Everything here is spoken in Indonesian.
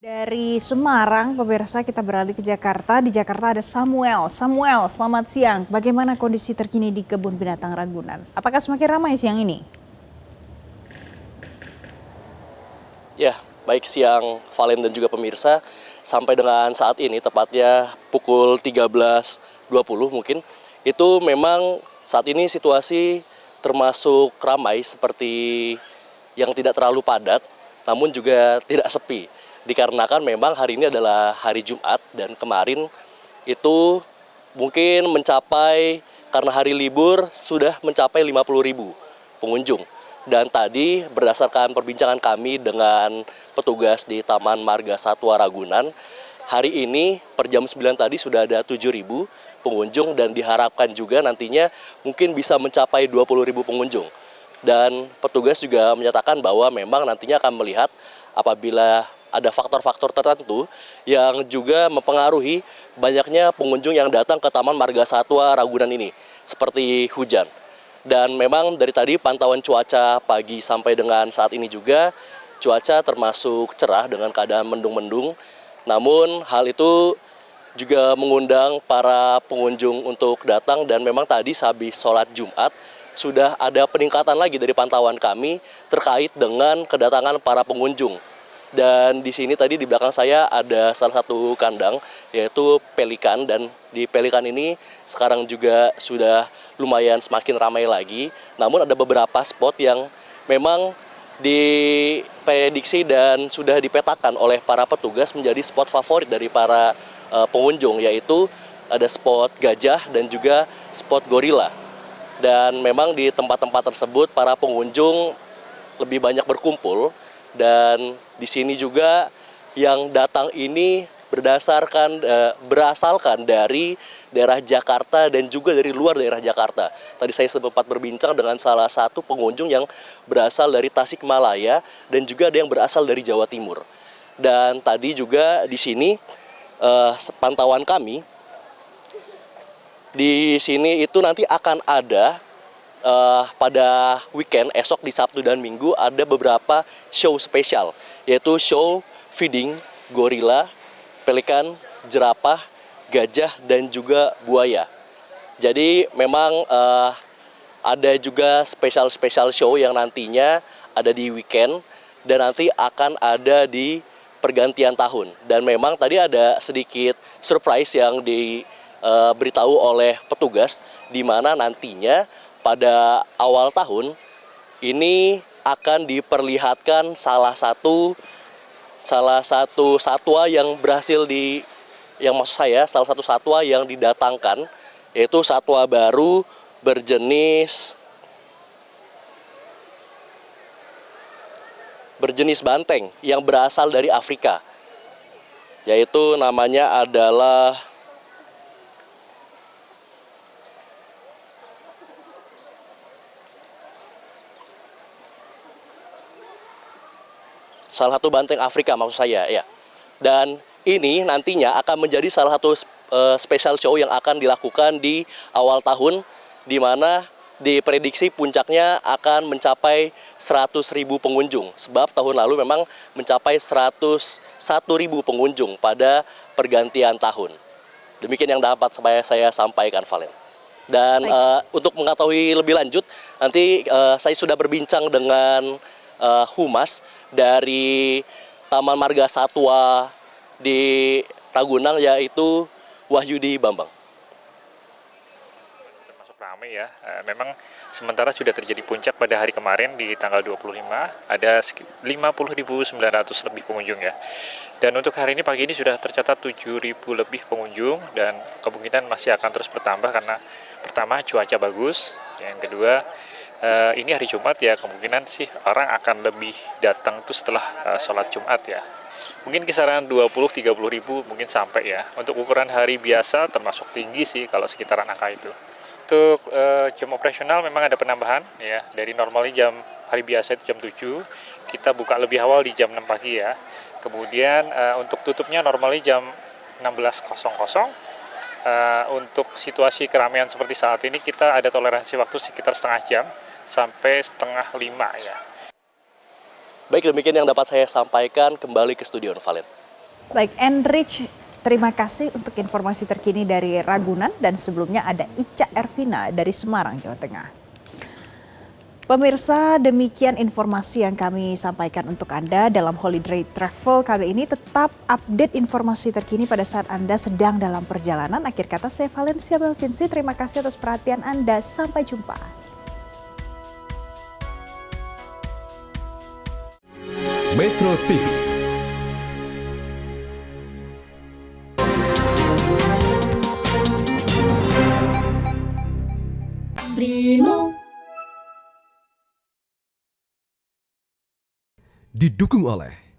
Dari Semarang, pemirsa kita beralih ke Jakarta. Di Jakarta ada Samuel. Samuel, selamat siang. Bagaimana kondisi terkini di Kebun Binatang Ragunan? Apakah semakin ramai siang ini? Ya, baik siang Valen dan juga pemirsa. Sampai dengan saat ini, tepatnya pukul 13.20 mungkin, itu memang saat ini situasi termasuk ramai seperti yang tidak terlalu padat, namun juga tidak sepi. Dikarenakan memang hari ini adalah hari Jumat dan kemarin itu mungkin mencapai, karena hari libur sudah mencapai 50.000 pengunjung. Dan tadi berdasarkan perbincangan kami dengan petugas di Taman Marga Satwa Ragunan, hari ini per jam 9 tadi sudah ada 7.000 pengunjung dan diharapkan juga nantinya mungkin bisa mencapai 20.000 pengunjung. Dan petugas juga menyatakan bahwa memang nantinya akan melihat apabila ada faktor-faktor tertentu yang juga mempengaruhi banyaknya pengunjung yang datang ke Taman Marga Satwa Ragunan ini, seperti hujan. Dan memang dari tadi pantauan cuaca pagi sampai dengan saat ini juga cuaca termasuk cerah dengan keadaan mendung-mendung. Namun hal itu juga mengundang para pengunjung untuk datang dan memang tadi sehabis sholat Jumat sudah ada peningkatan lagi dari pantauan kami terkait dengan kedatangan para pengunjung. Dan di sini tadi di belakang saya ada salah satu kandang yaitu pelikan, dan di pelikan ini sekarang juga sudah lumayan semakin ramai lagi. Namun ada beberapa spot yang memang diprediksi dan sudah dipetakan oleh para petugas menjadi spot favorit dari para pengunjung, yaitu ada spot gajah dan juga spot gorila. Dan memang di tempat-tempat tersebut para pengunjung lebih banyak berkumpul. Dan di sini juga yang datang ini berasalkan dari daerah Jakarta dan juga dari luar daerah Jakarta. Tadi saya sempat berbincang dengan salah satu pengunjung yang berasal dari Tasikmalaya dan juga ada yang berasal dari Jawa Timur. Dan tadi juga di sini pantauan kami di sini itu nanti akan ada pada weekend esok di Sabtu dan Minggu ada beberapa show spesial, yaitu show feeding gorila, pelikan, jerapah, gajah dan juga buaya. Jadi memang ada juga spesial show yang nantinya ada di weekend dan nanti akan ada di pergantian tahun. Dan memang tadi ada sedikit surprise yang diberitahu oleh petugas, di mana nantinya pada awal tahun ini akan diperlihatkan salah satu satwa yang salah satu satwa yang didatangkan, yaitu satwa baru berjenis banteng yang berasal dari Afrika, yaitu namanya adalah salah satu banteng Afrika maksud saya ya. Dan ini nantinya akan menjadi salah satu special show yang akan dilakukan di awal tahun, di mana diprediksi puncaknya akan mencapai 100.000 pengunjung. Sebab tahun lalu memang mencapai 101.000 pengunjung pada pergantian tahun. Demikian yang dapat saya sampaikan, Valen. Dan untuk mengetahui lebih lanjut, nanti saya sudah berbincang dengan humas dari Taman Marga Satwa di Ragunan, yaitu Wahyudi Bambang. Termasuk ramai ya, memang sementara sudah terjadi puncak pada hari kemarin di tanggal 25, ada 50.900 lebih pengunjung ya. Dan untuk hari ini pagi ini sudah tercatat 7.000 lebih pengunjung dan kemungkinan masih akan terus bertambah karena pertama cuaca bagus, yang kedua ini hari Jumat ya, kemungkinan sih orang akan lebih datang tuh setelah sholat Jumat ya. Mungkin kisaran 20-30 ribu mungkin sampai ya. Untuk ukuran hari biasa termasuk tinggi sih kalau sekitaran angka itu. Untuk jam operasional memang ada penambahan ya. Dari normalnya hari biasa itu jam 7, kita buka lebih awal di jam 6 pagi ya. Kemudian untuk tutupnya normalnya jam 16.00. Untuk situasi keramaian seperti saat ini kita ada toleransi waktu sekitar setengah jam sampai setengah 5 ya. Baik, demikian yang dapat saya sampaikan. Kembali ke studio, Valen. Baik, Enrich, terima kasih untuk informasi terkini dari Ragunan dan sebelumnya ada Ica Ervina dari Semarang, Jawa Tengah. Pemirsa, demikian informasi yang kami sampaikan untuk Anda dalam Holiday Travel kali ini. Tetap update informasi terkini pada saat Anda sedang dalam perjalanan. Akhir kata saya Valencia Belvinci, terima kasih atas perhatian Anda. Sampai jumpa. Metro TV. Primo. Didukung oleh